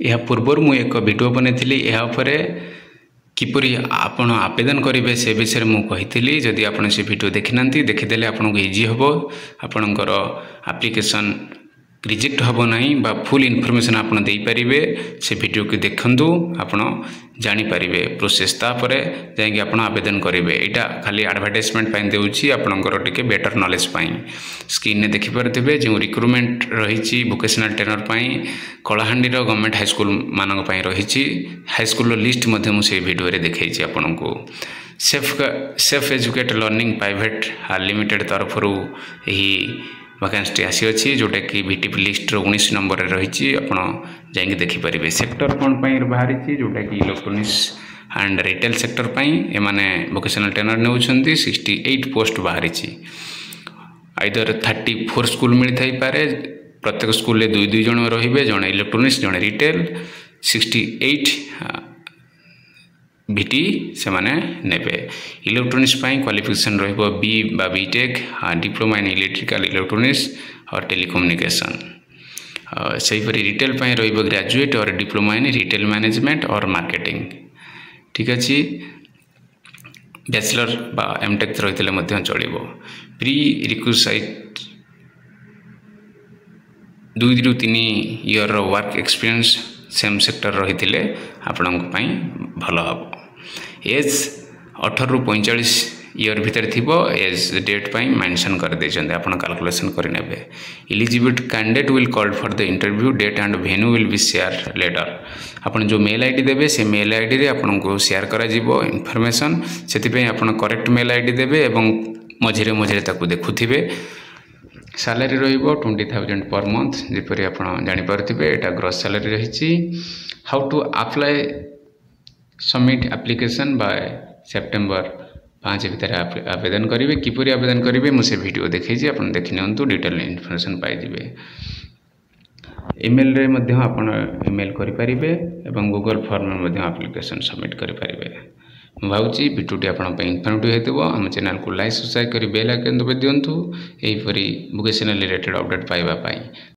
या पूर्वर मु एक वीडियो बनैथिली या उपरे किपरि आपण आवेदन करेंगे से विषय में कही जदि आप से वीडियो देखी ना देखीदे आपको इजी हम आपणकर एप्लिकेशन रिजेक्ट हम ना बा फुल इनफॉरमेशन आप दे पारे से वीडियो को देखु आप जानीपर प्रोसेस तापर जाकि आप आवेदन करेंगे यहाँ खाली एडवर्टाइजमेंट देउछि आपणकर टिके बेटर नॉलेज स्क्रीन में देखिपे जो रिक्रुटमेंट रही vocational trainer Kalahandi government high school मान रही हाईस्कल लिस्ट मुझे वीडियो देखी आपन को safe educate learning private limited तरफ वैकेंसी आसी अच्छी जोटा कि VTP लिस्ट 19 नंबर रही आपड़ देखिपारे सेक्टर कौन बाहरी जोटा कि इलेक्ट्रोनिक्स एंड रिटेल सेक्टर एमाने वोकेशनल ट्रेनर ने 68 पोस्ट बाहरी आइदर 34 स्कूल मिलता पारे प्रत्येक स्कूल दुई दुई जन रे जड़े इलेक्ट्रोनिक्स जड़े रिटेल 68 VT से माने नेबे इलेक्ट्रोनिक्स क्वालिफिकेशन रहिबो बी बा BTech diploma in electrical electronics और टेलीकम्युनिकेशन सेहीपरि रिटेल रहिबो ग्रेजुएट और डिप्लोमा इन रिटेल मैनेजमेंट और मार्केटिंग ठीक अच्छे बैचलर बा एमटेक रही चलो प्री रिक्विजिट 2 ରୁ 3 year work experience same sector रही आपण भल हम एज 18 ରୁ 45 इयर भितर थी एज डेट मेंशन कर देते आप कैलकुलेशन करेंगे eligible candidate will called for the interview date and venue will be share later आपन जो मेल आईडी देबे से मेल आईडी रे आपन को शेयर करा जिवो इन्फॉर्मेशन सेति आपन करेक्ट मेल आईडी देबे एवं मझिरे मझिरे ताकू देखुथिबे सैलरी रहिबो 20,000 पर मंथ जेपरि आपन जानि परथिबे एटा ग्रॉस सैलरी रहिछि how to apply submit application by September 5 भितर आवेदन करेंगे किपरि आवेदन करेंगे मुझे वीडियो देखी आप देखी नियंतु डिटेल इनफॉरमेशन पाइबे ईमेल रे मध्य आपण ईमेल करि परिबे एवं गूगल फॉर्म में एप्लिकेशन सबमिट करि परिबे भावुची वीडियोटी आपण पे इन्फॉर्मेटिव हेतबो हम चैनल को लाइक सब्सक्राइब करी बेल आइकन दबे दियंतु एही परी वोकेशनल रिलेटेड अपडेट पाइबा पाई।